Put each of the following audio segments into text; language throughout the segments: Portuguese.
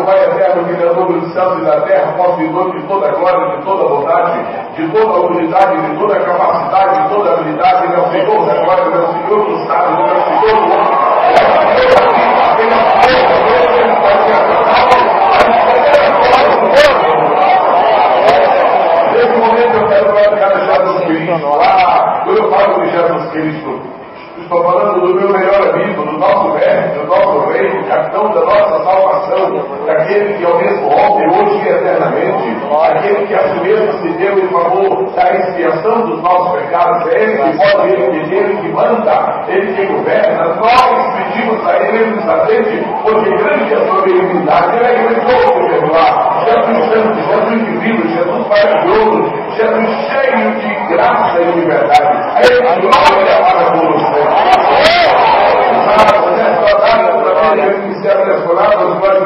Pai eterno, Criador dos céus e da terra, possuidor de toda glória, de toda bondade, de toda autoridade, de toda capacidade, de toda habilidade, meu Senhor da glória, meu Senhor do sábio, meu Senhor do homem, nesse momento eu quero glorificar Jesus Cristo. Quando eu falo de Jesus Cristo, estou falando do meu melhor amigo, do nosso mestre, do nosso rei, do capitão da nossa salvação, daquele que é o mesmo ontem, hoje e eternamente, aquele que a si mesmo se deu em favor da expiação dos nossos pecados. É Ele que pode, Ele que manda, Ele que governa. Nós pedimos a Ele, Ele nos atende, porque grande é a sua benignidade. Ele é grandioso de perdoar. Jesus santo, Jesus divino, Jesus maravilhoso, Jesus cheio de graça e de verdade. A Ele glória para todos os céus.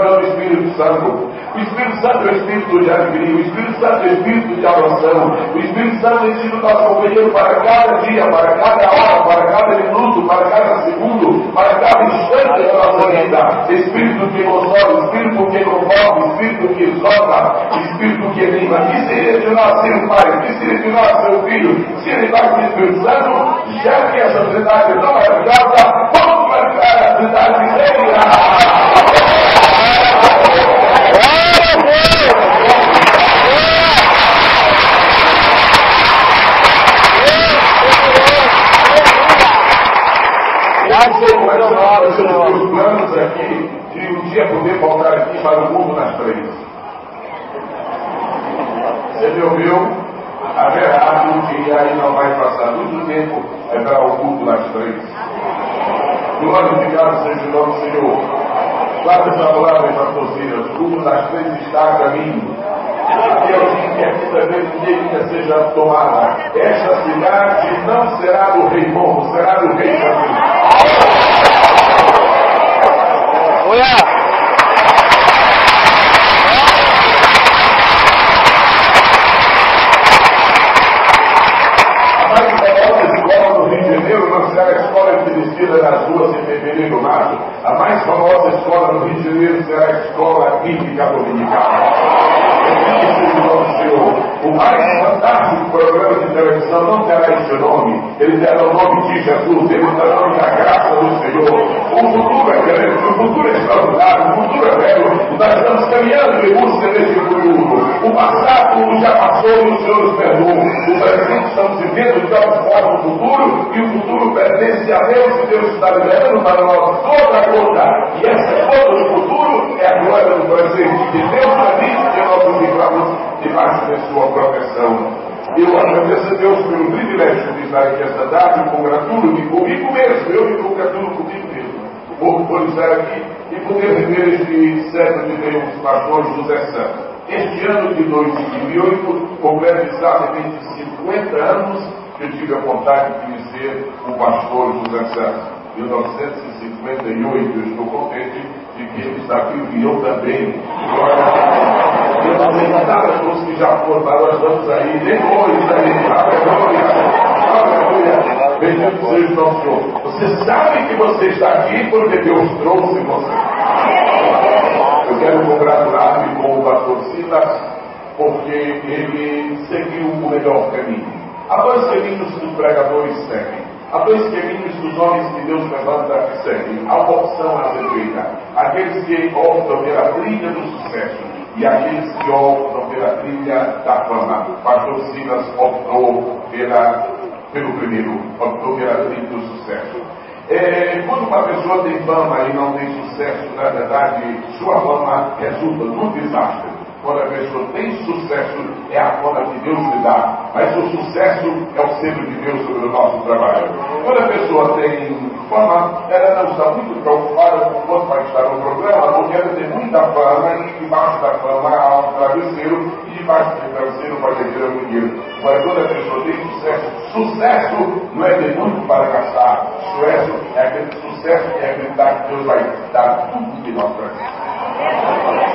O Espírito Santo. O Espírito Santo é o Espírito de alegria, o Espírito Santo é o Espírito de adoração, o Espírito Santo é sido nosso companheiro para cada dia, para cada hora, para cada minuto, para cada segundo, para cada instante da nossa vida. Espírito que consola, Espírito que convoca, Espírito que exalta, Espírito que anima. Que seria de nós ser o Pai, que seria de nós ser o Filho, se ele vai com o Espírito Santo, já que essa cidade é tão maravilhosa, vamos marcar a cidade dele. Os planos aqui de um dia poder voltar aqui para o mundo nas três. Você me ouviu? Haverá que aí não vai passar muito tempo para o culto nas três. Glorificado seja o nome do Senhor. Guarda essa palavra em pastor Silas. O culto das três está a caminho. Aqui é o dia que aqui também ninguém seja tomada. Esta cidade não será do rei bom, será do rei Davi. A escola estabelecida nas ruas em fevereiro e março, a mais famosa escola no Rio de Janeiro será a escola bíblica dominical. O mais fantástico programa de televisão não terá esse nome, ele terá o nome de Jesus, ele terá o nome da graça do Senhor. O futuro é grande, o futuro é extraordinário, o futuro é velho, nós estamos caminhando em busca desse futuro. O passado já passou e o Senhor nos perdoou. O presente estamos vivendo de alguma forma o futuro, e o futuro pertence a Deus, e Deus está liberando para nós toda a conta. E essa conta do futuro é a glória do presente, que Deus permite que nós vivamos debaixo da sua proteção. Eu agradeço a Deus pelo privilégio de estar aqui esta tarde, e congratulo-me comigo mesmo, eu me congratulo comigo mesmo, por estar aqui e poder viver este século de Deus, pastor José Santos. Este ano de 2008, completo exatamente 50 anos que eu tive a vontade de ser o pastor José Santos. 1958, eu estou contente de que ele está aqui e eu também. Eu não sei nada dos que já foram, mas nós estamos aí, depois aí, aleluia, bendito seja o nosso Senhor. Você sabe que você está aqui porque Deus trouxe você. Eu quero congratular-me com o pastor Silas, porque ele seguiu o melhor caminho. Há dois caminhos que os pregadores seguem. Há dois caminhos dos homens que Deus levanta que seguem. Há uma opção a ser feita. Aqueles que optam pela trilha do sucesso e aqueles que optam pela trilha da fama. Pastor Silas optou pelo primeiro, optou pela trilha do sucesso. Quando uma pessoa tem fama e não tem sucesso, na verdade, sua fama resulta num desastre. Quando a pessoa tem sucesso, é a fama que Deus lhe dá. Mas o sucesso é o selo de Deus sobre o nosso trabalho. Quando a pessoa tem fama, ela não está muito preocupada com quanto vai estar no programa, porque ela tem muita fama e debaixo da fama há um travesseiro, e debaixo do travesseiro pode ter um dinheiro. Mas quando a pessoa tem sucesso não é ter muito para gastar. Sucesso é aquele sucesso que é acreditar que Deus vai dar tudo que nós precisamos.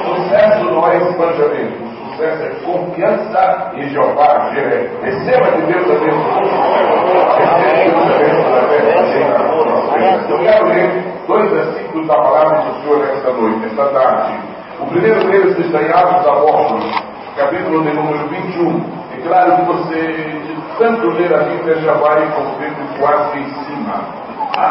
Sucesso não é esbanjamento, o sucesso é confiança em Jeová. Receba de Deus a Eu quero ler dois versículos da palavra do Senhor esta noite, esta tarde. O O primeiro deles está em Atos dos Apóstolos, capítulo de número 21. É claro que você, de tanto ler a Bíblia, já vai com o dedo quase em cima.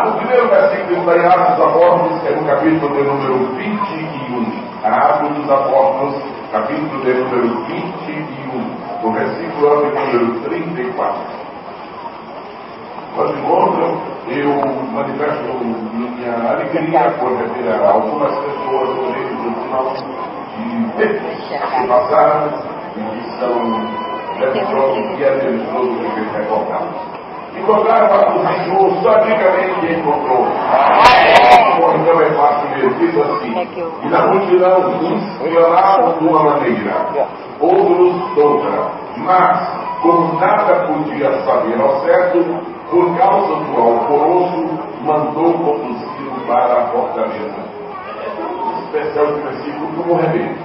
O primeiro versículo está em Atos dos Apóstolos, é no capítulo de número 21. Atos dos Apóstolos, capítulo de número 21, o versículo de número 34. Quando encontram, eu manifesto minha alegria por rever algumas pessoas no meio do final de tempos que passaram e que são religiosos e religiosos que eles recordaram. Encontraram Atos 21, só digamente encontrou. Então é fácil mesmo, diz assim. E na multidão uns clamavam de uma maneira, outros de outra, mas como nada podia saber ao certo, por causa do alvoroço, mandou conduzi-lo para a fortaleza. Especial de versículo como remédio.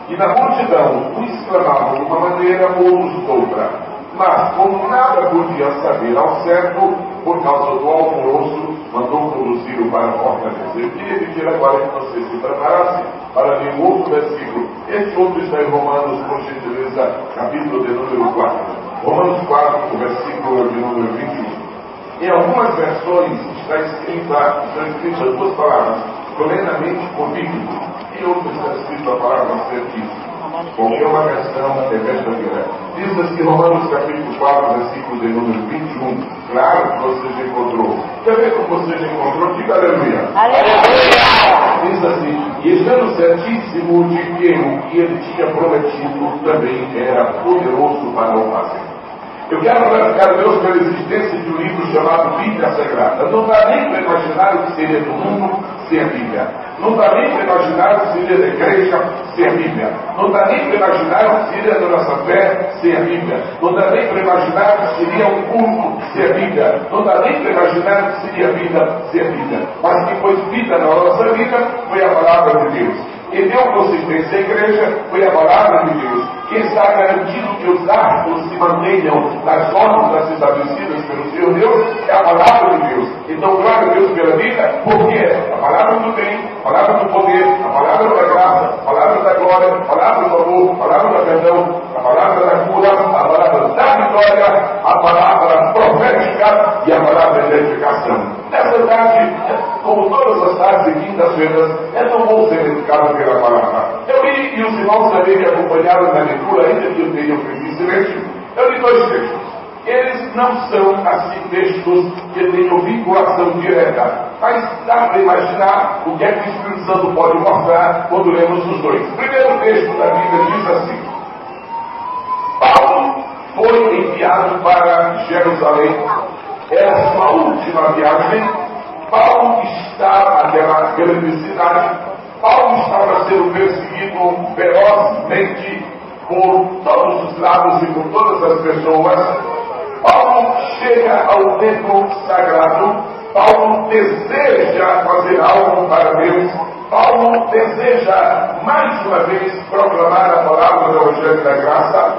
E na multidão uns clamavam de uma maneira, outros de outra. Mas, como nada podia saber ao certo, por causa do alvoroço, mandou conduzi-lo para a fortaleza. Eu queria pedir agora que você se preparasse para ler um outro versículo. Esse outro está em Romanos, por gentileza, capítulo de número 4. Romanos 4, versículo de número 21. Em algumas versões estão escritas duas palavras, plenamente convicto, e outras está escrita a palavra certíssimo. Qualquer uma versão é verdadeira. Diz assim, Romanos capítulo 4, versículo de número 21. Claro que você já encontrou. Quer ver como você já encontrou? Diga aleluia. Aleluia! Diz assim, e estando certíssimo de que o que ele tinha prometido também era poderoso para o fazer. Eu quero glorificar a Deus pela existência de um livro chamado Bíblia Sagrada. Não dá nem para imaginar o que seria do mundo sem a Bíblia. Não dá nem para imaginar o que seria da igreja sem a Bíblia. Não dá nem para imaginar o que seria da nossa fé sem a Bíblia. Não dá nem para imaginar o que seria um culto sem a Bíblia. Não dá nem para imaginar o que seria a vida sem a Bíblia. Mas que foi vida na nossa vida foi a palavra de Deus. E deu consistência à igreja foi a palavra de Deus. Quem está garantindo que os hábitos se mantenham nas normas estabelecidas pelo Senhor Deus é a palavra de Deus. Então, glória a Deus pela vida, porque a palavra do bem, a palavra do poder, a palavra da graça, a palavra da glória, a palavra do amor, a palavra do perdão, a palavra da cura, a palavra da vitória, a palavra profética e a palavra da edificação. Nessa tarde, como todas as tardes de quintas-feiras, é tão bom ser edificado pela palavra. Eu li, e os irmãos também me acompanharam na leitura, ainda que eu tenha feito silêncio, eu li dois textos. Eles não são, assim, textos que tenham vinculação direta, mas dá para imaginar o que é que o Espírito Santo pode mostrar quando lemos os dois. O primeiro texto da Bíblia diz assim: Paulo foi enviado para Jerusalém. Era sua última viagem. Paulo estava naquela grande cidade. Paulo estava sendo perseguido ferozmente por todos os lados e por todas as pessoas. Paulo chega ao templo sagrado. Paulo deseja fazer algo para Deus. Paulo deseja mais uma vez proclamar a palavra do Evangelho da Graça.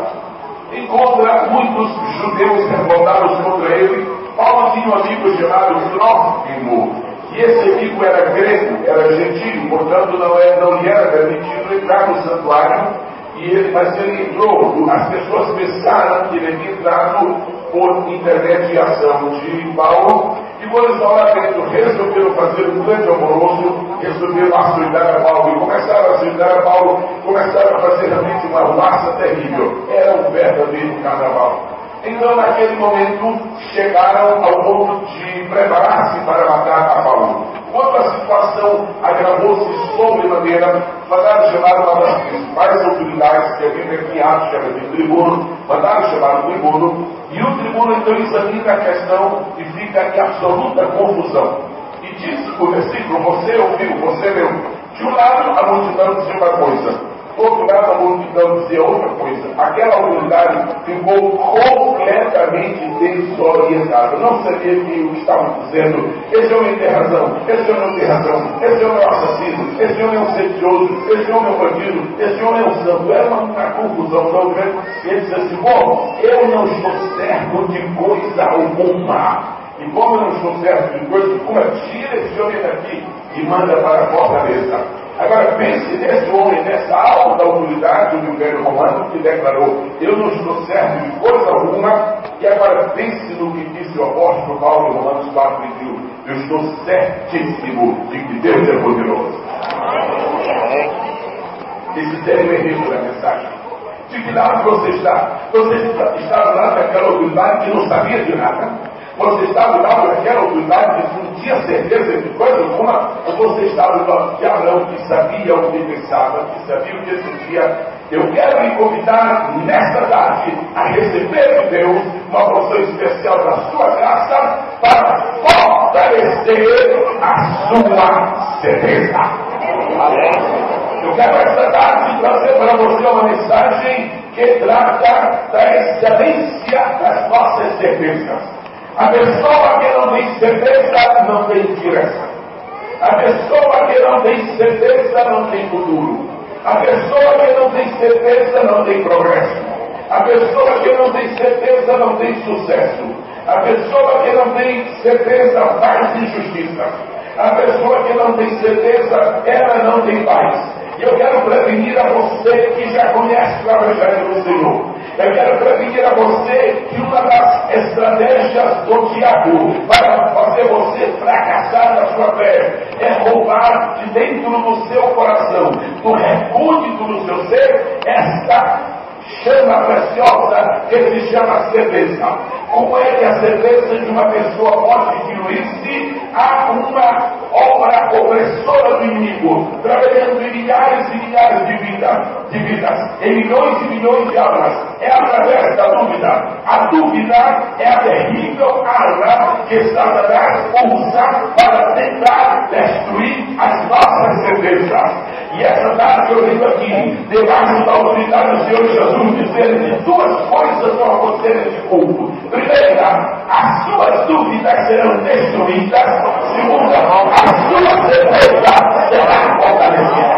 Encontra muitos judeus revoltados contra ele. Paulo tinha um amigo chamado Trófimo, e esse amigo era grego, era gentil, portanto não lhe era permitido entrar no santuário, mas ele entrou. As pessoas pensaram que ele havia entrado por intermediação de Paulo, e quando estão lá dentro, resolveram fazer um grande alvoroço, resolveram açoitar a Paulo, e começaram a açoitar a Paulo, começaram a fazer realmente uma ruaça terrível. Era um verdadeiro carnaval. Então, naquele momento, chegaram ao ponto de preparar-se para matar a Paulo. Quando a situação agravou-se sobremaneira, mandaram chamar uma das principais autoridades, que a Bíblia aqui Atos chama de tribuno, mandaram chamar o tribuno, e o tribuno então examina a questão e fica em absoluta confusão. E disse o versículo: você ouviu, você leu. De um lado, a multidão dizia uma coisa. Do outro lado, a multidão dizia outra coisa. Aquela autoridade ficou completamente desorientada. Não sabia o que estavam dizendo. Esse homem tem razão, esse homem não tem razão, esse homem é um assassino, esse homem é um sedicioso, esse homem é um bandido, esse homem é um santo. Era uma confusão tão grande. E ele disse assim: bom, eu não estou certo de coisa alguma. E como eu não estou certo de coisa alguma, tira esse homem daqui e manda para a fortaleza. Agora pense nesse homem, nessa alta autoridade do Império Romano, que declarou: eu não estou certo de coisa alguma. E agora pense no que disse o apóstolo Paulo em Romanos 4:21. Eu estou certíssimo de que Deus é poderoso. Esse termo é rico da mensagem. De que lado você está? Você está do lado daquela autoridade que não sabia de nada? Você está do lado daquela autoridade que não tinha certeza de coisa alguma? Ou você está do lado de Abraão, que sabia o que pensava, que sabia o que sentia? Eu quero lhe convidar nesta tarde a receber de Deus uma porção especial da sua graça para fortalecer a sua certeza. Eu quero esta tarde trazer para você uma mensagem que trata da excelência das nossas certezas. A pessoa que não tem certeza não tem direção. A pessoa que não tem certeza não tem futuro. A pessoa que não tem certeza não tem progresso. A pessoa que não tem certeza não tem sucesso. A pessoa que não tem certeza faz injustiça. A pessoa que não tem certeza, ela não tem paz. E eu quero prevenir a você que já conhece o Evangelho do Senhor. Eu quero prevenir a você que uma das estratégias do diabo para fazer você fracassar na sua fé é roubar de dentro do seu coração, do recôndito do seu ser, esta chama preciosa que se chama certeza. Como é que a certeza de uma pessoa pode diluir-se a uma obra opressora do inimigo, trabalhando em milhares e milhares de vidas, em milhões e milhões de almas? É através da dúvida. A dúvida é a terrível arma que Satanás usa para tentar destruir as nossas certezas. E essa tarde eu venho aqui, debaixo da autoridade do Senhor Jesus, dizendo duas coisas vão acontecer nesse culto. Primeira, as suas dúvidas serão destruídas. Segunda, a sua certeza será fortalecida.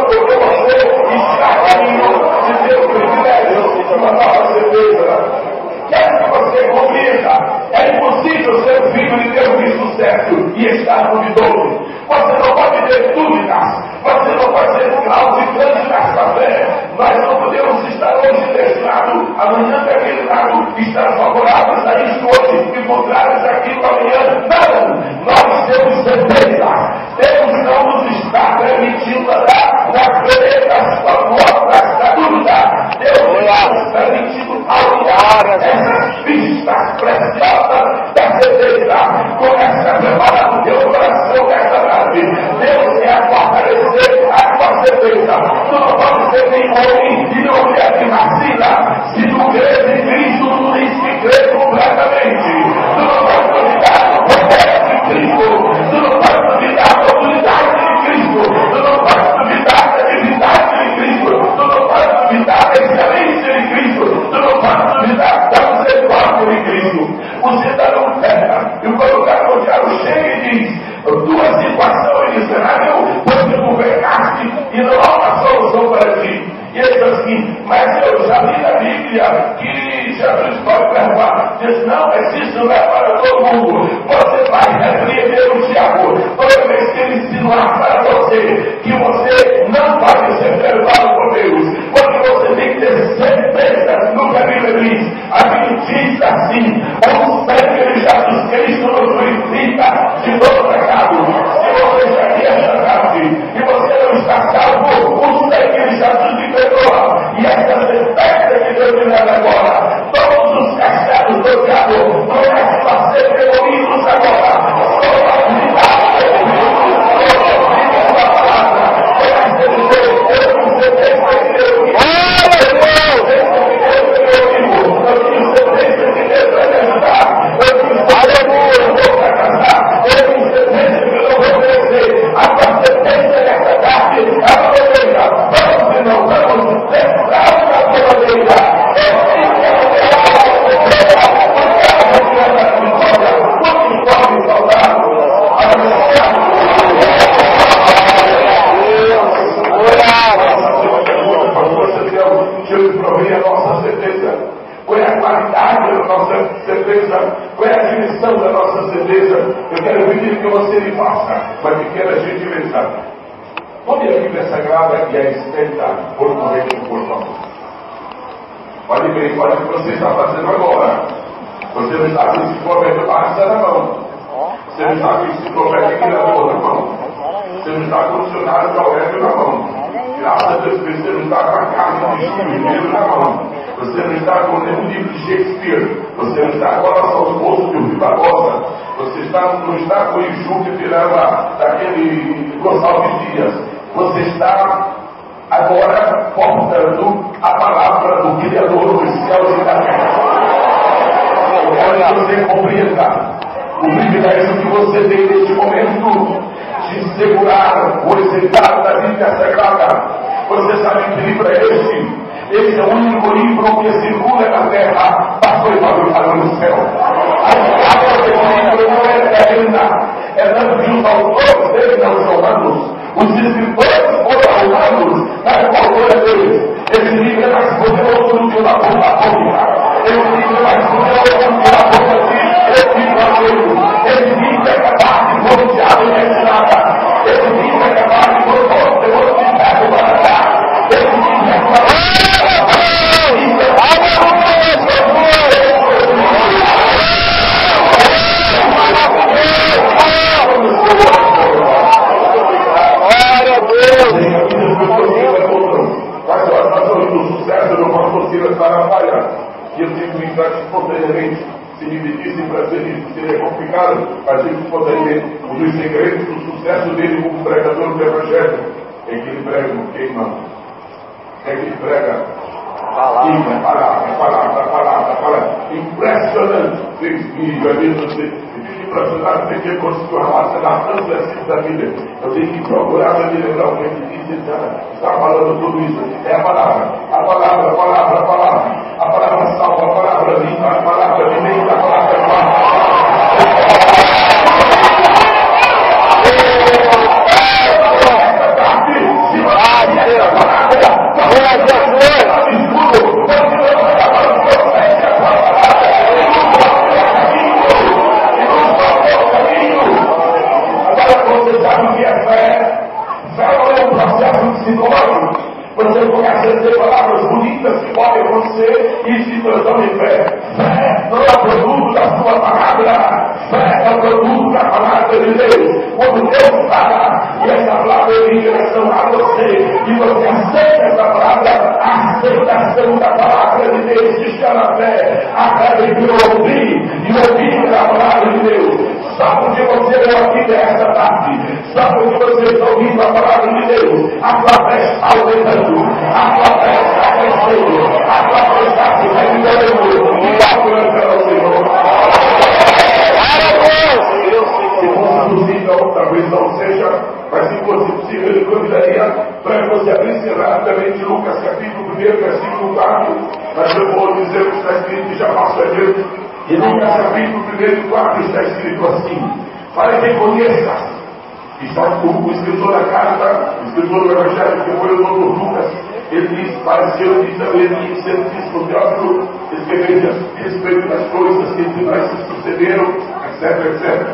Porque você está a caminho de ter o privilégio de uma nova certeza. Quer que você compreenda, é impossível ser filho de Deus de sucesso e estar duvidoso. Você não pode ter dúvidas, você não pode ser claudibrante nesta fé. Nós não podemos estar hoje desse lado, amanhã daquele lado, estar favoráveis a isso hoje e contrários àquilo amanhã. Não! Nós temos certeza. Deus não nos está permitindo andar nas veredas famosas da dúvida. Deus está nos permitindo aumentar essas pistas preciosas da certeza. Começa a preparar o teu coração nesta tarde. Deus quer fortalecer a tua certeza. Tu não pode ser nem homem e não mulher que vacila. Se tu crês em Cristo, tu tens que crer completamente. Tu não pode duvidar do poder de Cristo. Tu não pode duvidar da autoridade de Cristo. Tu não pode duvidar da divindade de Cristo. Tu não pode duvidar da excelência de Cristo. Tu não pode duvidar da misericórdia de Cristo. Você está num terra e quando o cara o chega e diz duas equações miserável, você governaste e não há uma solução para ti. E ele diz assim, mas eu já li na Bíblia que Jesus pode perdoar. Diz, não, mas isso não é para todo mundo. Você vai repreender o diabo toda vez que ele insinuar para você que você não pode ser perdoado por Deus, porque você tem que ter certeza no que a Bíblia diz. A Bíblia diz assim, o sangue de Jesus Cristo nos purifica de todo pecado. Se você já quer salvar-se e você não está salvo, o sangue de Jesus te perdoa. E essa certeza que Deus me dá agora, todos os castelos do diabo começam a ser demolidos agora. Qual é a dimensão da nossa certeza? Eu quero pedir que você me faça uma pequena a Bíblia Sagrada e a experiência por correr por favor. Pode ver, olha o que você está fazendo agora. Você não está com esse enciclopédia básica na mão. Você não está com esse enciclopédia criador na mão. Você não está com o dicionário de Aurélio na mão. Graças a Deus, você não está com a carta de Júlio na mão. Você não está com nenhum livro de Shakespeare. Você não está com a Coração do Poço de Rui Barbosa. Você não está com o Iju que tirava daquele Gonçalves Dias. Você está agora portando a palavra do Criador dos céus e da terra. Eu quero que você compreenda o privilégio que você tem neste momento de segurar o exemplar da Bíblia Sagrada. Você sabe que livro é esse? Esse é o único livro que circula na terra, mas foi fabricado no céu. A palavra desse livro não é eterna, ela viu os autores dele não são humanos. Os escritores foram humanos na cultura deles. Esse livro é mais poderoso do que uma bomba atômica. Esse livro é mais poderoso do que uma bomba de efeito. Esse livro é capaz de bloquear e ensinar. Esse livro é capaz de bloquear e ensinar. Esse livro é capaz de e eu digo isso espontaneamente. Se me pedissem para ser isso, seria complicado, mas eu espontaneamente. Um dos segredos do sucesso dele como pregador do Evangelho é que ele prega o que, irmão? É que ele prega palavra. Impressionante. E às vezes você fica impressionado de que conseguiu armazenar tantos versículos da Bíblia. Eu tenho que procurar para me lembrar o que ele disse. Está falando tudo isso. É a palavra salva, a palavra limpa, a palavra alimenta, a palavra você começa a dizer palavras bonitas que podem acontecer e se transformam em fé. Fé não é o produto da sua palavra. Fé é o produto da palavra de Deus. Quando Deus fala e essa palavra é em direção a você e você aceita essa palavra, a aceitação da palavra de Deus se chama fé. A fé vem de ouvir a palavra de Deus. Só porque você leu aqui dessa tarde, só porque você está ouvindo a palavra de Deus, a sua fé está aumentando, a sua fé está crescendo, a sua fé está se revelando e está glorificando ao Senhor. Se fosse possível, talvez não seja, mas se fosse possível, ele convidaria para que você abrisse rapidamente Lucas capítulo 1, versículo 4, mas eu vou dizer o que está escrito e já passo adiante. E Lucas capítulo 1, 4 está escrito assim: para que conheça, está o escritor da carta, o escritor do Evangelho, que foi o doutor Lucas, ele diz, pareceu que também ele sempre disse para o Teófilo escrever a respeito das coisas que entre nós se sucederam, etc.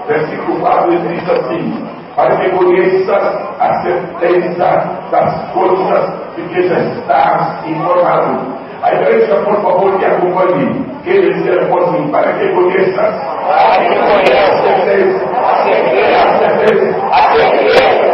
Versículo 4 ele diz assim: para que conheça a certeza das coisas de que já estás informado. A igreja, por favor, que acompanhe. Que ele seja assim, para que conheça. Para que conheça a certeza.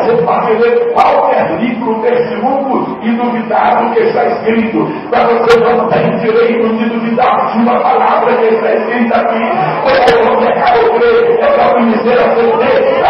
Você pode ler qualquer livro desse mundo e duvidar do que está escrito. Mas você não tem direito de duvidar de uma palavra que está escrita aqui. Porque eu não quero crer. É para conhecer a certeza.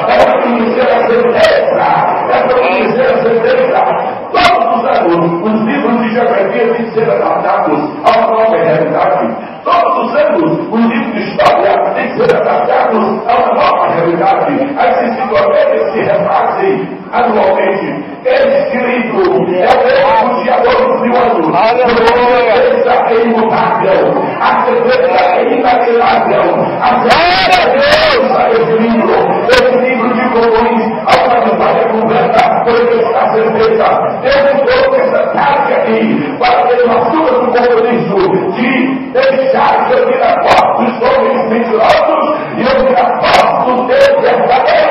É para conhecer a certeza. É para conhecer a certeza. Todos os anos, os livros de geografia têm que ser adaptados a uma nova realidade. Todos os anos, os livros de história têm que ser adaptados a uma nova realidade. As enciclopédias se refazem anualmente. Esse livro é o mesmo de há 2000 anos. A certeza é imutável. A certeza é inapelável. A certeza é esse livro de comões, a uma vitória completa, porque está certeza. Eu trouxe essa tarde aqui para ter uma sua do compromisso de deixar de ouvir a voz dos homens mentirosos e ouvir a voz do Deus verdadeiro.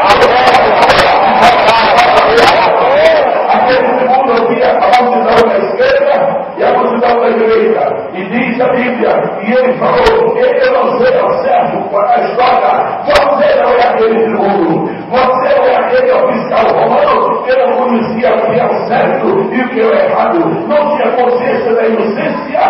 e ele falou, eu não sei ao certo a história, você não é aquele tribuno, você não é aquele oficial romano, eu não conhecia o que é o certo e o que é o errado, não tinha consciência da inocência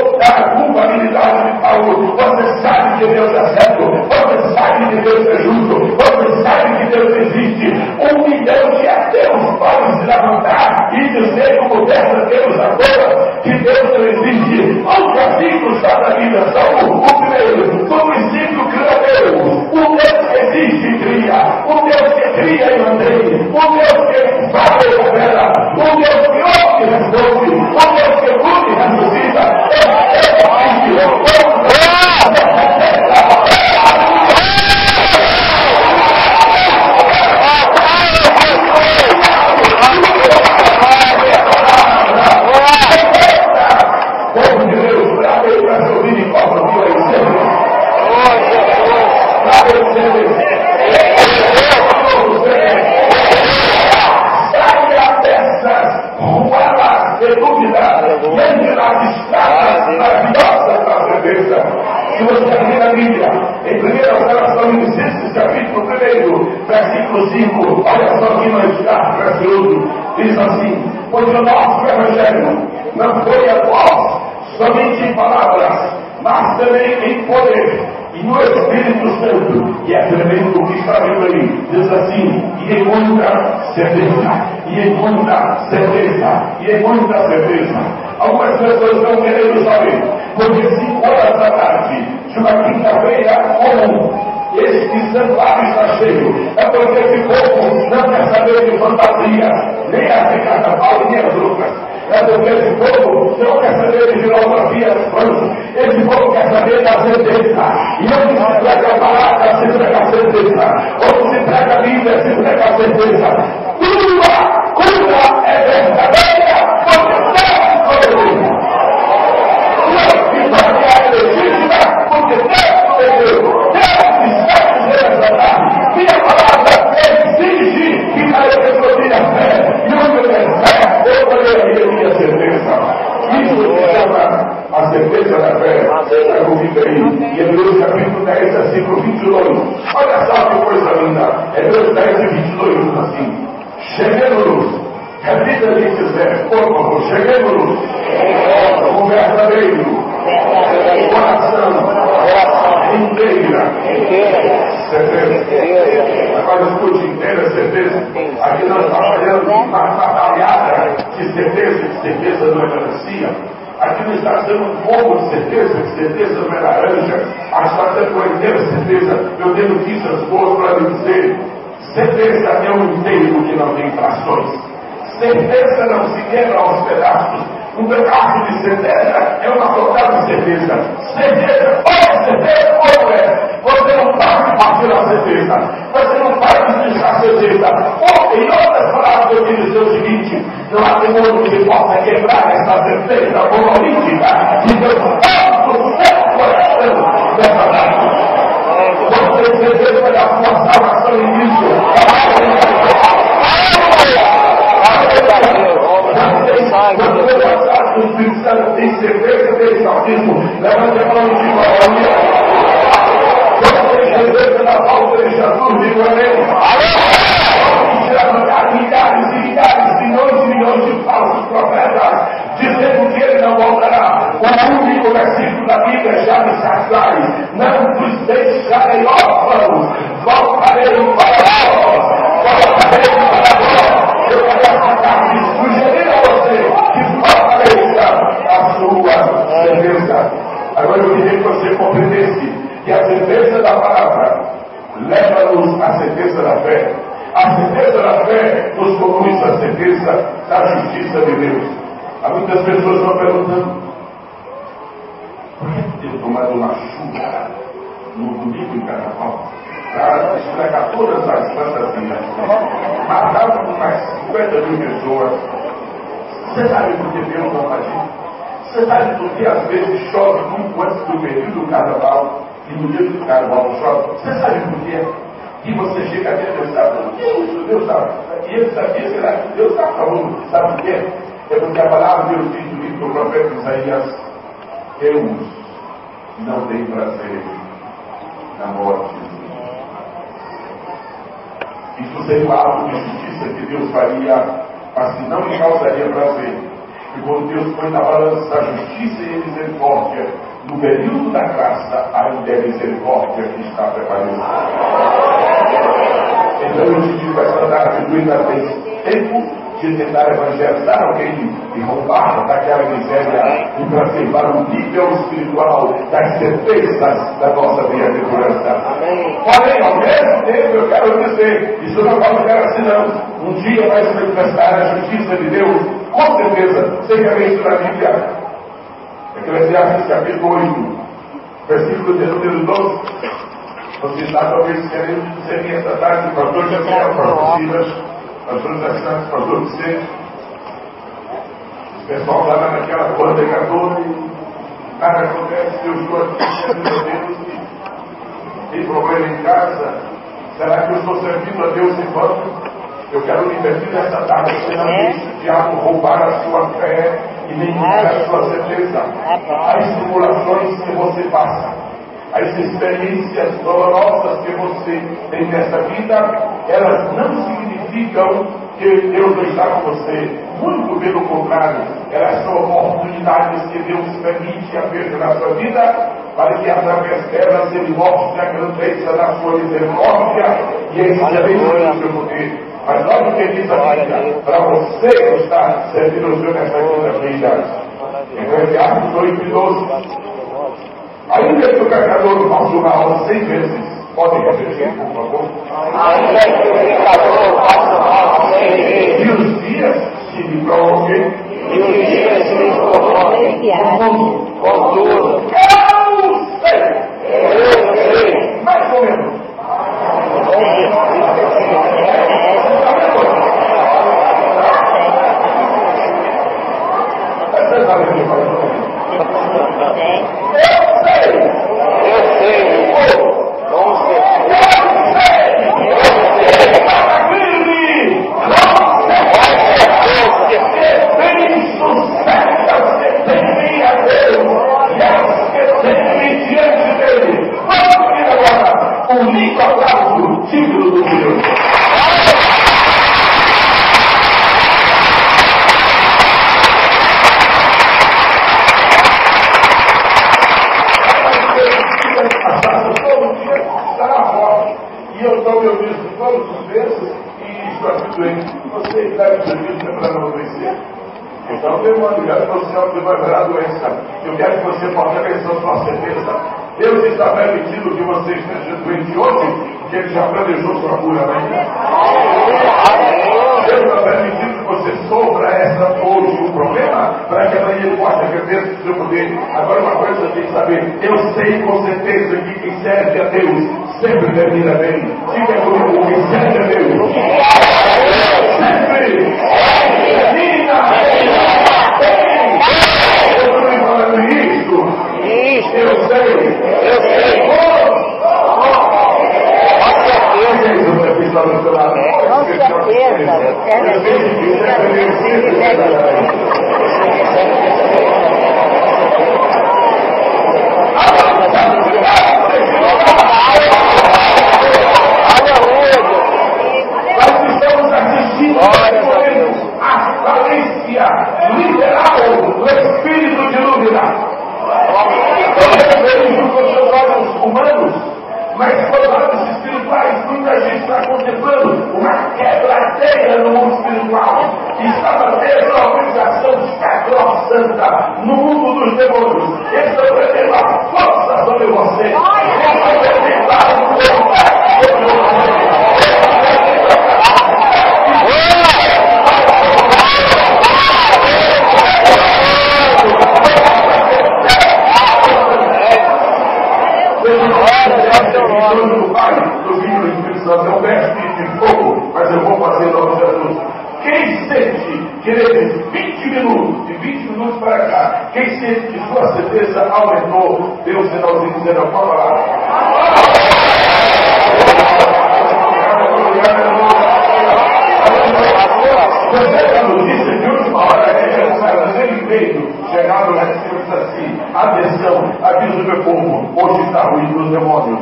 ou da culpabilidade de Paulo. Você sabe que Deus é certo, você sabe que Deus é justo, você sabe que Deus existe. 1 milhão de ateus podem se levantar e dizer como dessa Deus agora que Deus não existe. Os versículos da Bíblia são o primeiro, no princípio criou Deus, o Deus que existe e cria, o Deus que cria e mantém, o Deus que fala e revela, o Deus que ouve e responde, o Deus que cura e ressuscita. Se você abrir a Bíblia, em 1 Tessalonicenses, capítulo 1, versículo 5, olha só que nós está precioso, diz assim: pois o nosso Evangelho não foi a vós somente em palavras, mas também em poder e no Espírito Santo. E é tremendo o que está vendo aí, diz assim: e em muita certeza, e em muita certeza, e em muita certeza. Algumas pessoas estão querendo saber, porque 5 horas da tarde de uma quinta-feira comum, este santuário está cheio, é porque esse povo não quer saber de fantasia, nem a de carnaval, nem as outras. É porque esse povo não quer saber de filosofia, esse povo quer saber da certeza. E onde se prega a palavra, se prega a certeza. Onde se prega a Bíblia, se prega a certeza. Curva é verdadeira, porque Deus é legítima, porque Deus é Deus. Deus está dizendo essa tarde. Minha palavra exige que a pessoa tenha fé. E onde eu tenho fé, eu poderia ter a certeza. Isso se chama a certeza da fé. Está comigo aí. E Hebreus capítulo 10, versículo 22. Olha só que coisa linda. Hebreus 10, 22 diz assim: cheguemos-nos. Repita ali que quiser, por favor, cheguemos-nos. O verdadeiro coração inteira certeza. Agora escute, inteira certeza. Aqui nós trabalhamos uma batalhada de certeza não é melancia. Aqui não está sendo um pouco de certeza não é laranja, mas está sendo uma inteira certeza. Eu tenho notícias boas para lhe dizer: certeza é um inteiro que não tem frações. Certeza não se quebra aos pedaços. Um pedaço de certeza é uma total de certeza. Certeza, ou é certeza ou não é. Você não pode partir a certeza. Você não pode deixar a certeza. Ou, em outras palavras, eu digo o seguinte: não há demônio que possa quebrar essa certeza monolítica de Deus todo o seu coração nessa tarde. Você tem certeza da sua salvação em Cristo. O Espírito Santo tem certeza desse salvismo. Levante a mão de glória. Você tem certeza da volta de Jesus, digo amém. Milhares e milhares, milhões e milhões de falsos profetas dizendo que ele não voltará. O único versículo da Bíblia já me satisfaz: não vos deixarei órfãos, voltarei para vós, voltarei para vós. Eu quero essa tarde sugerir a você que fortaleça a sua certeza. Agora eu queria que você compreendesse que a certeza da palavra leva-nos à certeza da fé. A certeza da fé nos conduz à certeza da justiça de Deus. Há muitas pessoas estão perguntando: por que ter tomado uma chuva no domingo em carnaval para explicar todas as fantasias? Matávamos mais 50 mil pessoas. Você sabe por que Deus não faz isso? Você sabe por que às vezes chove muito antes do período do carnaval e no dia do carnaval não chove? Você sabe por quê? E você chega aqui e pensa: Deus sabe. E ele sabia que Deus está falando. Sabe por quê? É porque a palavra de Deus diz no livro do profeta Isaías: não tem prazer na morte. Isso seria um ato de justiça que Deus faria, mas que não lhe causaria prazer. E quando Deus põe na balança da justiça e a misericórdia, no período da graça, ainda é a misericórdia que está prevalecendo. Então eu te digo, essa tarde, tu ainda tens tempo de tentar evangelizar alguém e roubar daquela miséria e preservar o nível espiritual das certezas da nossa bem-aventurança. Porém, ao mesmo tempo, eu quero dizer, isso não vai ficar assim não. Um dia vai se manifestar a justiça de Deus, com certeza, sem que haver isso na Bíblia. Eclesiastes capítulo 8, versículo de número 12. Você está talvez querendo dizer esta tarde, pastor José, pastor Silas, pastor José Santos, pastor Vicente, o pessoal lá naquela banda de 14, nada acontece, eu estou aqui, meu Deus, tem problema em casa, será que eu estou servindo a Deus em vão? Eu quero lhe pedir nessa tarde, você não deixe o diabo roubar a sua fé e nem roubar a sua certeza. As tribulações que você passa, as experiências dolorosas que você tem nessa vida, elas não significam que Deus não está com você. Muito pelo contrário, elas são oportunidades que Deus permite haver na sua vida, para que através delas Ele mostre a grandeza da sua misericórdia e a excelência do seu poder. Mas olha o que diz a Bíblia, para você que está servindo o Senhor nessa quinta-feira. Eclesiastes 8:12. Ainda que o pecador faça uma aula 100 vezes, podem repetir, por favor? Ainda que o pecador faça uma aula 100 vezes, e os dias se me prolonguem, contudo, eu sei, mais ou menos. Então, eu vou ligar para o Senhor que vai virar doença. Eu quero que você possa pensar sua certeza. Deus está permitindo que você esteja doente hoje, porque Ele já planejou sua cura amanhã. Deus está permitindo que você sofra essa hoje um problema, para que amanhã Ele possa rever o seu poder. Agora, uma coisa você tem que saber: eu sei com certeza que quem serve a Deus sempre termina bem. Diga comigo, quem serve a Deus sempre termina bem. Eu estou me falando isso. Eu sei. Com certeza. Nós estamos assistindo a falência literal do espírito de dúvida. Você vejo com seus olhos humanos, mas com os olhos espirituais, muita gente está contemplando uma quebradeira no mundo espiritual. Está batendo a organização sacrossanta no mundo dos demônios. Eles estão prendendo a força sobre você. Eles estão prendendo a vontade sobre você. Não veste de fogo, mas eu vou fazer novos Jesus. Quem sente que nesses 20 minutos, de 20 minutos para cá, quem sente que sua certeza aumentou, dê um sinalzinho dizendo a palavra. Você já nos disse de última hora que ele vai fazer empenho, chegado lá em cima e diz assim: atenção, aviso do meu povo, hoje está ruim para os demônios.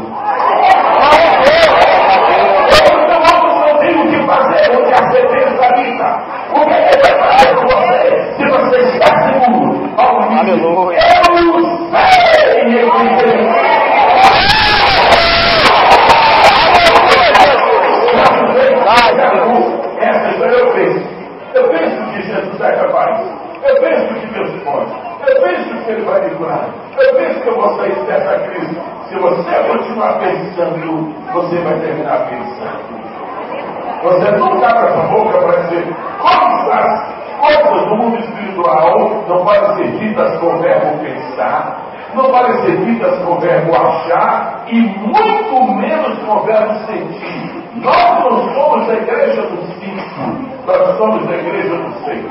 Os demônios não têm o que fazer, onde a certeza habita. O que é vai fazer com você, se você está seguro? Aleluia. Eu sei, essa história eu penso. Eu penso que Jesus é capaz. Eu penso que Deus pode. Eu penso que Ele vai me curar. Eu penso que eu vou sair dessa crise. Se você continuar pensando, você vai terminar pensando. Você não abre a sua boca para dizer coisas do mundo espiritual não podem ser ditas com o verbo pensar, não podem ser ditas com o verbo achar e muito menos com o verbo sentir. Nós não somos da igreja do cinco, nós somos da igreja do seis.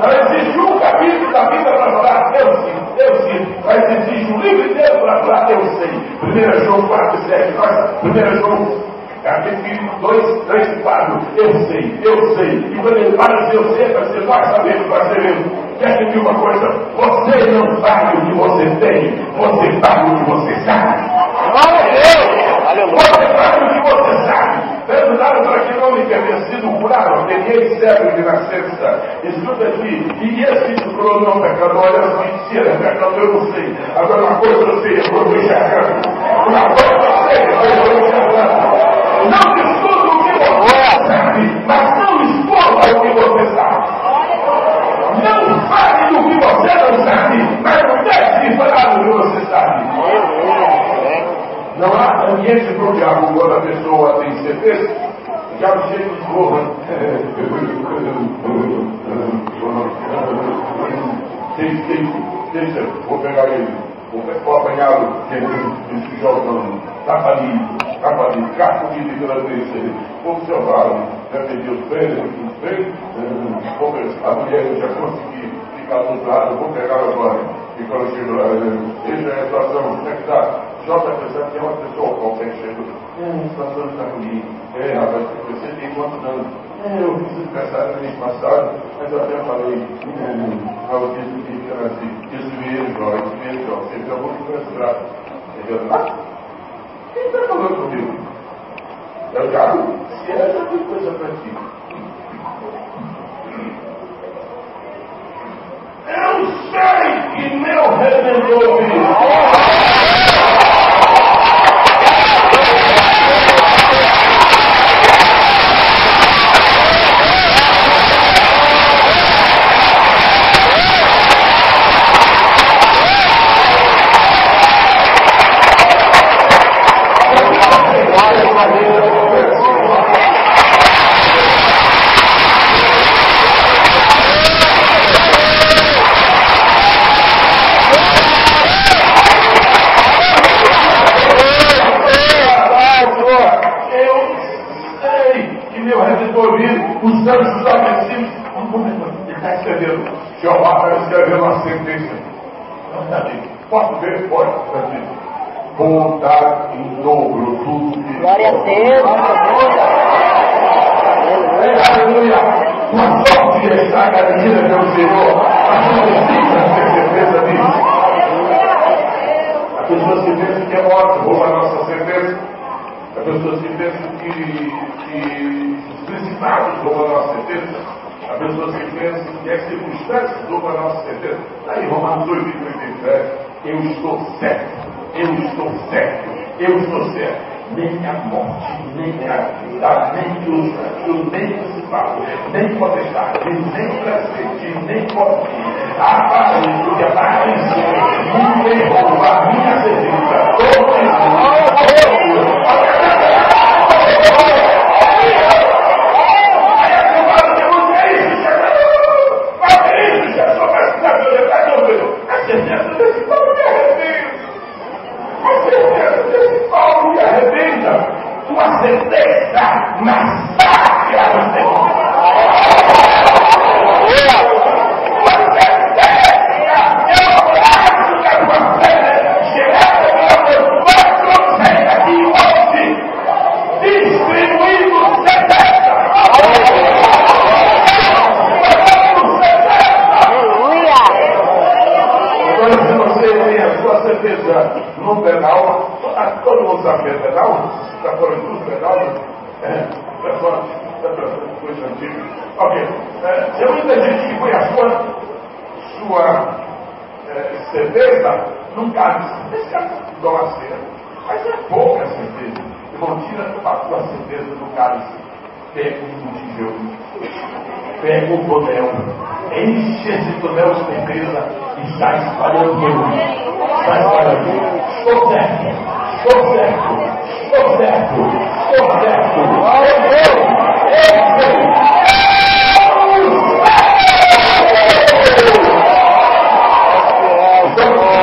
Não existe um capítulo da Bíblia para falar eu sinto, mas existe um livro inteiro para falar eu sei. 1 João 4:7, 1 João capítulo 2, 3 e 4, eu sei. E quando ele fala de eu sei, você vai saber o brasileiro. Quer dizer uma coisa? Você não sabe o que você tem, você sabe o que você sabe. Você sabe o que você sabe. Perguntaram para aquele homem que havia sido curado, peguei cego de nascença. Escuta aqui, e esse que curou não é pecador, é mentira, é pecador, eu não sei. Agora uma coisa eu sei, eu estou enxergando. Uma coisa eu sei, eu estou enxergando. Não discuta o que você sabe, mas não explora o que você sabe. Não fale do que você não sabe, mas não deixe de falar do que você sabe. Não há ambiente para o diabo quando a pessoa tem certeza. O diabo chega e escorra. Deixa, vou pegar ele. Vou apanhá-lo, esse jogando. Tapa ali, carcomido e pela vez. Observaram, já pedi os pés, a mulher já consegui ficar do lado, vou pegar agora. E quando chego lá, veja a situação, como é que está? Jota pensando que é uma pessoa qualquer que chegou. A situação está comigo. Rapaz, você tem quantos anos? Eu fiz aniversário no mês passado, mas eu até falei, eu disse que era assim, desvio, você já vou ficar esse braço. Entendeu? Quem está falando comigo? É o diabo? Se é, já tem coisa para ti. Eu sei que meu Redentor vive. Os anjos agressivos, ele está escrevendo, Jeová está escrevendo uma sentença. Posso ver? Pode. Vou dar em dobro tudo que... Glória a Deus. Aleluia. Uma sorte está garantida pelo Senhor. A gente precisa ter certeza disso. As pessoas que pensam que é morte, rouba a nossa certeza. As pessoas que pensam que principados roubam a nossa certeza. As pessoas que pensam que as circunstâncias roubam a nossa certeza. Aí Romanos 8:37, eu estou certo. Nem a morte, nem a vida, nem os anjos, nem o principal, nem potestade, nem presente, nem poder. A aleluia, a isso, ninguém rouba a minha certeza. Uma certeza massacra o Senhor. Uma certeza, eu acho que a tua fé chegar a minha não sabia pedal? Está fora de tudo pedal? Está fora, coisa antiga. Ok. Tem muita gente que põe a sua certeza num cálice. Esse cálice dá uma cera. Mas é pouca certeza. Irmão, tira a tua certeza do cálice. Pega o motivo. Pega o tonel. Enche esse tonel de certeza e sai espalhando ele. Sai espalhando. Estou certo. Estou certo. Estou certo. Estou certo.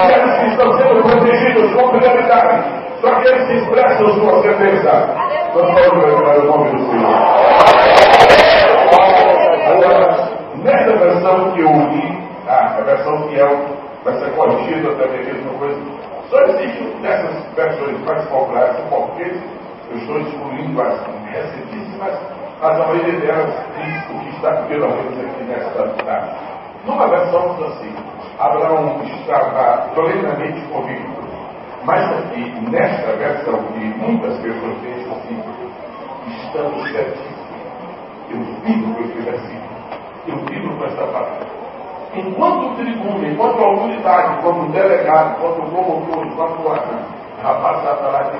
Aqueles que estão sendo protegidos com fidelidade, só aqueles que expressam sua certeza. Vamos para o nome do Senhor. Agora, nessa versão que eu li, a versão fiel vai ser corrigida também mesma coisa. Só existe nessas versões mais populares em português, eu estou excluindo as recentíssimas, mas a maioria delas diz o que está pelo menos aqui nesta cidade. Numa versão diz assim: Abraão estava plenamente convicto. Mas aqui, nesta versão que muitas pessoas têm assim, estamos certíssimos. Eu vivo com esse versículo. Eu vivo com essa palavra. Enquanto tribuno, enquanto autoridade, como delegado, enquanto promotor, enquanto a rapaziada lá de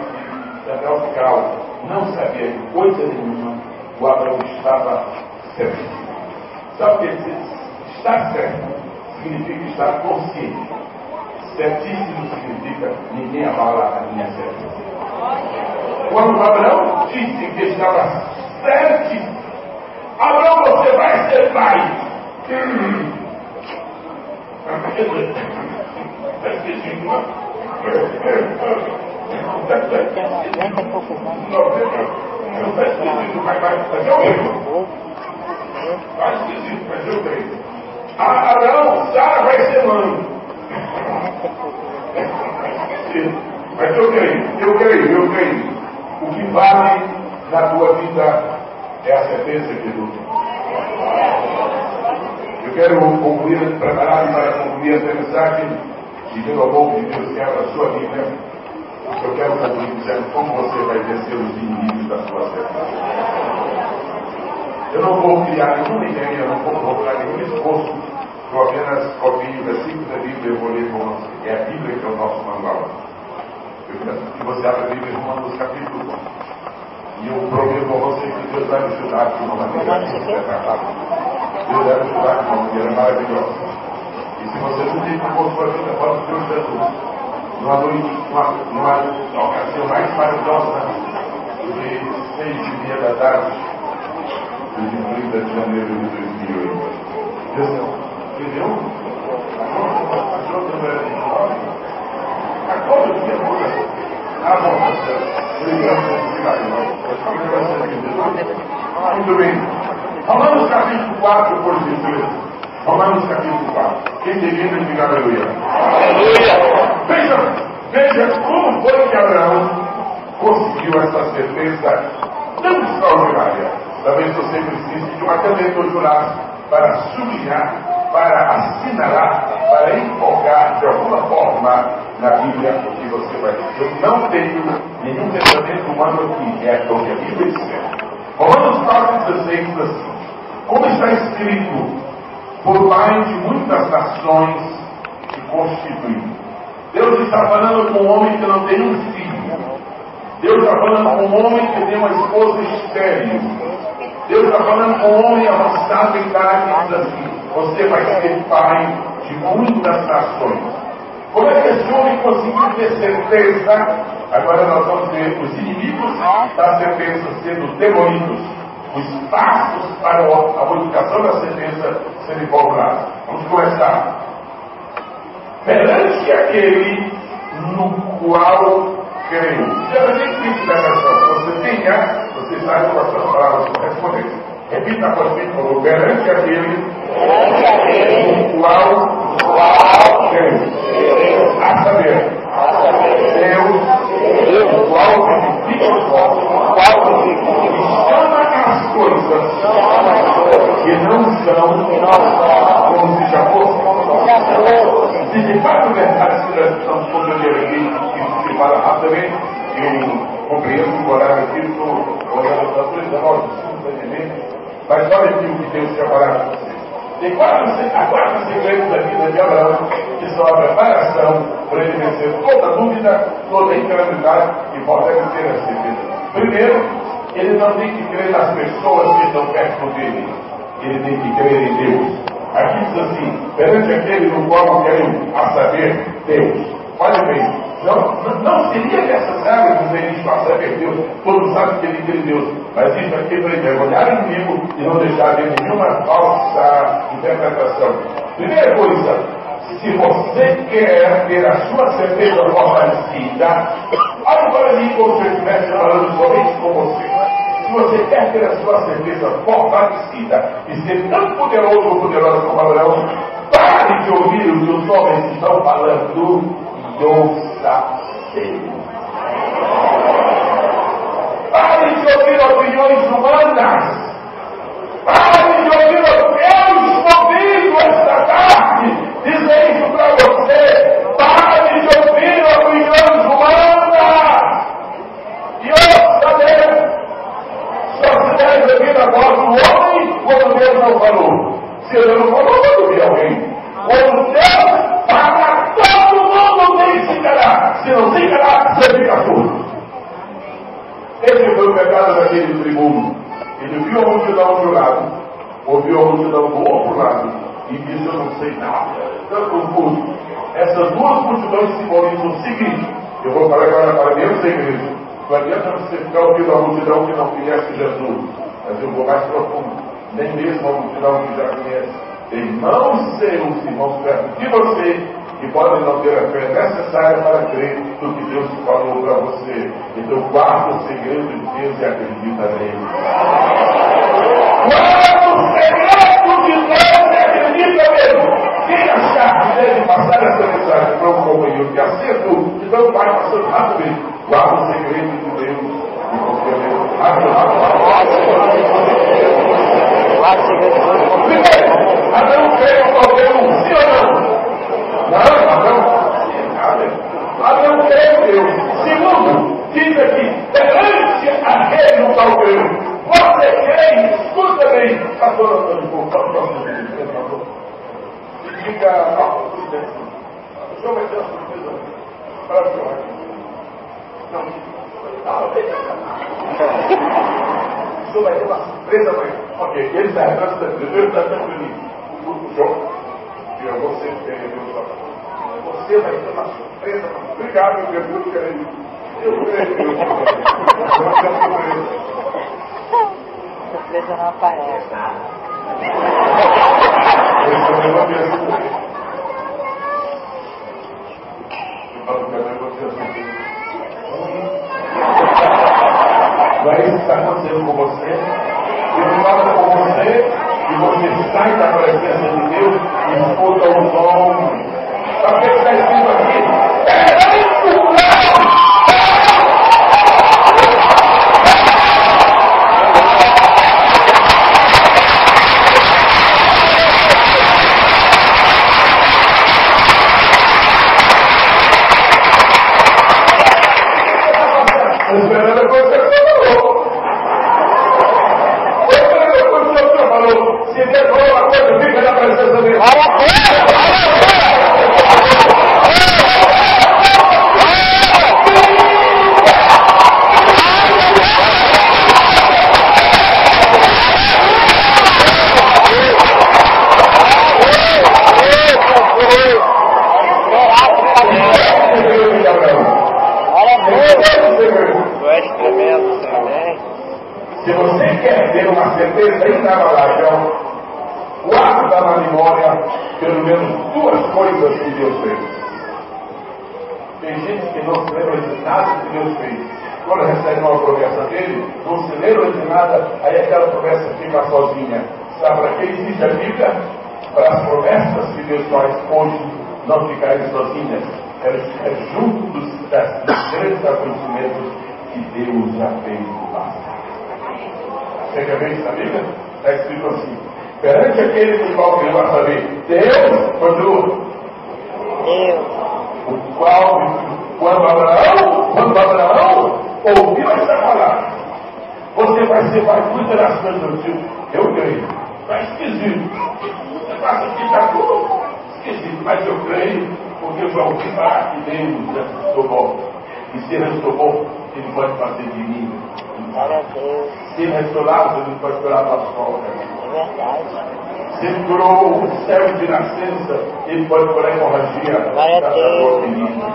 Federal Fiscal não sabia de coisa nenhuma, o Abraão estava certo. Sabe o que diz? Estar certo significa estar consciente. Certíssimo significa ninguém abala a minha certeza. Quando Abraão disse que estava certíssimo, Abraão, você vai ser pai. Abraão, Sara vai ser mãe. Mas eu creio. O que vale na tua vida é a certeza que tu tem. Eu quero concluir, preparar para concluir essa mensagem, e pelo amor de Deus, que abra a sua Bíblia. Eu quero concluir dizendo como você vai vencer os inimigos da sua certeza. Eu não vou criar nenhuma ideia, eu não vou provocar nenhum esforço. Eu apenas copio versículos da Bíblia e vou ler com você. É a Bíblia que é o nosso manual. Eu peço que você abra a Bíblia em Romanos capítulo 1. E eu prometo a você que Deus vai me ajudar de uma maneira espetacular. Deus vai me ajudar de uma maneira maravilhosa. E se você não tem por sua vida, fala do Senhor Jesus. Numa ocasião mais maravilhosa de 6h30 da tarde, de 30 de janeiro de 2008. Deus entendeu? Agora o dia muda. Ah, bom, muito bem. Romanos capítulo 4, por gentileza. Romanos capítulo 4. Quem termina, diga aleluia. Aleluia. Veja como foi que Abraão conseguiu essa certeza tão extraordinária. Talvez você precise de uma caneta ou jurado para sublinhar, para assinalar, para enfocar de alguma forma na Bíblia o que você vai dizer. Eu não tenho nenhum pensamento humano aqui, é o que a Bíblia diz. Romanos 4,16 diz assim: como está escrito, por pai de muitas nações se constituiu. Deus está falando com um homem que não tem um filho. Deus está falando com um homem que tem uma esposa estéril. Deus está falando com um homem avançado em idade e diz assim: você vai ser pai de muitas nações. Como é que esse homem conseguiu ter certeza? Agora nós vamos ver os inimigos da certeza sendo demolidos, os passos para a modificação da certeza sendo calculados. Vamos começar. Perante aquele no qual creio. Independente da versão, você tenha, você sabe quais são as palavras correspondentes. Repita comigo, por favor. Perante aquele no qual creio. A saber, Deus, o qual vivifica os mortos, e chama as coisas que não são como se já fossem. Se de fato verdade, se nós estamos compreendendo aqui, que se fala rapidamente, Eu compreendo o horário aqui, estou olhando as coisas, mas olha aqui o que Deus quer falar com vocês. Tem quatro segredos da vida de Abraão, que são a preparação para ele vencer toda dúvida, toda incredulidade e pode ter a certeza. Primeiro, ele não tem que crer nas pessoas que estão perto dele, ele tem que crer em Deus. Aqui diz assim, perante aquele no qual quero a saber Deus. Olha bem, não seria necessário dizer isso a saber Deus, todos sabem que ele crê em Deus, mas isso aqui para envergonhar o inimigo e não deixar de nenhuma falsa interpretação. Primeira coisa, se você quer ter a sua certeza fortalecida, olha para mim como se eu estivesse falando somente com você. Se você quer ter a sua certeza fortalecida e ser tão poderoso ou poderosa como Abraão, pare de ouvir o que os homens estão falando e ouça Deus. Pare de ouvir opiniões humanas. Pare de ouvir eu estou vindo esta tarde dizer isso para você. Pare de ouvir opiniões humanas e ouça Deus. Só se deve ouvir a voz do homem quando Deus não falou. Se Deus não falou, vai ouvir alguém. Quando Deus fala, todo mundo tem que se calar. Se não se calar, você fica surdo. Esse foi o pecado daquele tribuno. Ele viu a multidão de um lado, ouviu a multidão do outro lado e disse: eu não sei nada, estou confuso. Essas duas multidões simbolizam o seguinte: eu vou falar agora para Deus da igreja. Não adianta você ficar ouvindo a multidão que não conhece Jesus, mas eu vou mais profundo. Nem mesmo a multidão que já conhece. Irmãos seus, irmãos perto de você, que podem não ter a fé necessária para crer no que Deus falou para você. Então guarda o segredo de Deus e acredita nele. Guarda o segredo de Deus e acredita nele. Quem achar que deve passar essa mensagem para um companheiro que acertou, então vai passando rapidamente. Guarda o segredo de Deus e confia nele. Primeiro, Adão veio qualquer um, sim ou não? Adão crê em Deus. Segundo, diz aqui, perante aquele no qual creu. Você crê, escuta bem. Pastor Antônio, por favor. Diga a presidência. O senhor vai ter uma surpresa para o senhor. Não, o senhor vai ter uma surpresa amanhã. Ok, ele está representando, ele está tranquilo. O senhor, eu vou ser você vai ter uma surpresa. Obrigado, meu Deus, eu creio. Eu creio. Surpresa não aparece. Não é isso que está acontecendo com você? Ele fala com você e você sai da presença de Deus e escuta o nome. Sabe o que está escrito aqui? Esperando a coisa que você falou. Esperando a coisa que você falou. Se Deus falou uma coisa, fica na presença dele. Se você quer ter uma certeza inabalável, guarda na memória pelo menos duas coisas que Deus fez. Tem gente que não se lembra de nada que Deus fez. Quando recebe uma promessa dele, não se lembra de nada, aí aquela promessa fica sozinha. Sabe para que existe a Bíblia? Para as promessas que Deus faz hoje não ficarem sozinhas. Elas ficam junto dos grandes acontecimentos que Deus já fez no passado. Você quer ver isso na Bíblia? Está escrito assim: perante aquele do qual queremos a saber, Deus, continua. Deus. O qual, quando Abraão ouviu essa palavra, você vai cuidar das coisas do tipo, eu creio. Está esquisito. Você passa aqui, está tudo esquisito, mas eu creio, porque eu já ouvi falar que Deus ressuscitou bom. E se ele ressuscitou bom, ele pode fazer de mim. Se ele restaurar, ele pode curar da sogra. Se ele curou o céu de nascença, ele pode curar a hemorragia da sua menina.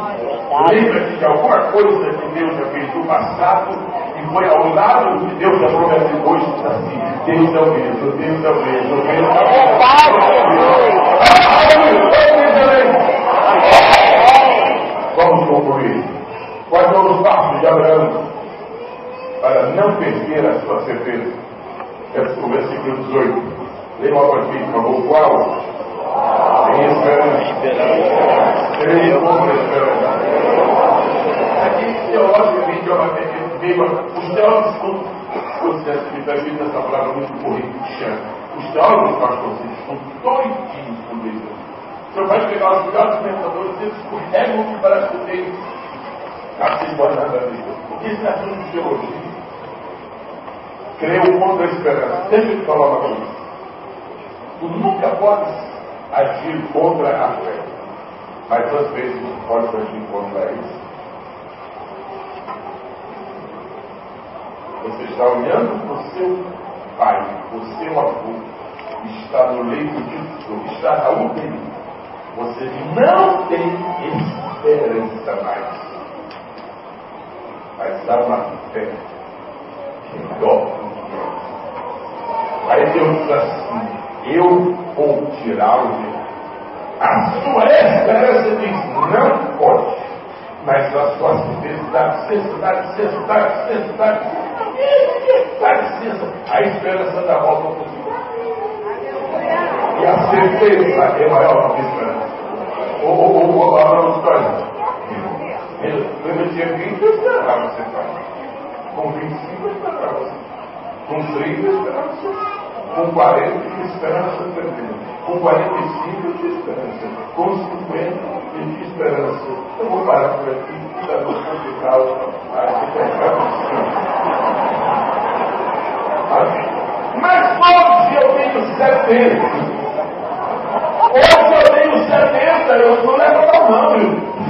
Lembra-se de alguma coisa que Deus já fez no passado e foi ao lado de Deus já prometeu hoje, assim, Deus é o mesmo, Deus é o mesmo, Deus é o mesmo. Vamos concluir. Quais são os passos de Abraão para não perder a sua certeza? É o versículo 18. Leia uma partida, por favor. Qual? Tem esperança. Tem outra esperança. Aqui, teologicamente, os teólogos, se me permite essa palavra muito corrente, os teólogos, pastor, estão doidinhos por isso. O senhor vai pegar os melhores pensadores, eles escorregam que parece que tem assim, pode nada a vida. Porque isso é assunto de teologia. Creu contra a esperança. Deixa eu te falar uma coisa. Tu nunca pode agir contra a fé, mas às vezes pode agir contra isso. Você está olhando para o seu pai, o seu avô, está no leito de dor, está na UTI. Você não tem esperança mais. Mas dá uma fé que dobra. Aí Deus diz assim, eu vou tirá-lo. A sua esperança diz, não pode. Mas a sua certeza, dá licença. A esperança da volta ao possível. E a certeza é maior do que a esperança. O Abraão história. Ele tinha 20, eu esperava você pai. Com 25, eu esperava você. Com 30, eu esperava você. Com 40, eu tinha esperança perdendo. Com 45, eu tinha esperança. Com 50, eu tinha esperança. Eu vou parar por aqui, está muito complicado. Mas hoje eu tenho 70. Hoje eu tenho 70, eu não levo a mão.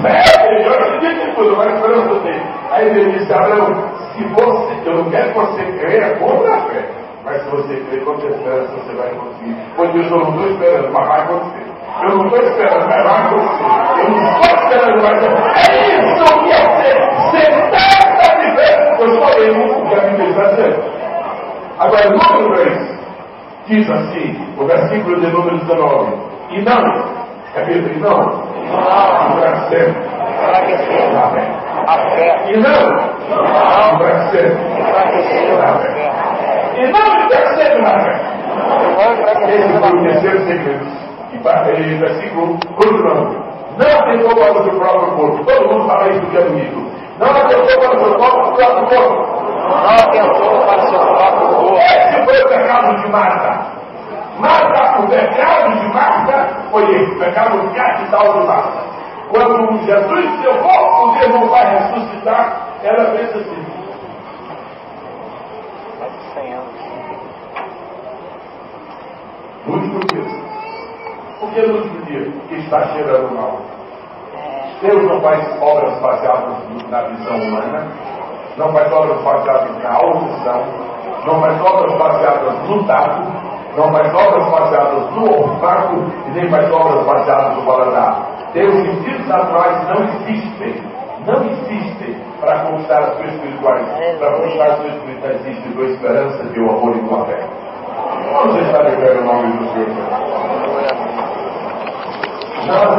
Velho, eu acredito em tudo, mas esperança eu tenho. Aí ele disse, Abraão, se você, eu não quero que você creia contra a fé. Mas se você crer contra a esperança, você vai conseguir. Pois eu não estou esperando, mas vai acontecer. Eu não estou esperando, mas vai acontecer. Eu não estou esperando, mas vai acontecer. É isso que é ser 70 de fé. Eu falei muito que a Bíblia está dizendo. Agora, número 3, diz assim, o versículo de número 19. E não, é Bíblia, e não. Para sempre. E não, para sempre. E não intercede na fé. Esse foi o terceiro segredo. E versículo continuando. Não tentou para o seu próprio corpo. Todo mundo fala isso que é bonito. Não tentou para o seu próprio corpo. Não tentou para o seu próprio corpo. Esse foi o pecado de Marta. O pecado de Marta foi esse. O pecado capital de Marta. Quando Jesus disse, eu vou, o Deus não vai ressuscitar, ela pensa assim. No último dia. Por que no último dia? Que está cheirando mal. Deus não faz obras baseadas na visão humana, não faz obras baseadas na audição, não faz obras baseadas no tato, não faz obras baseadas no olfato e nem faz obras baseadas no paladar. Deus sentidos naturais não existem para conquistar as coisas espirituais. Para conquistar as coisas espirituais existe tua esperança, teu amor e tua fé. Vamos estar de pé no nome do Senhor. Não,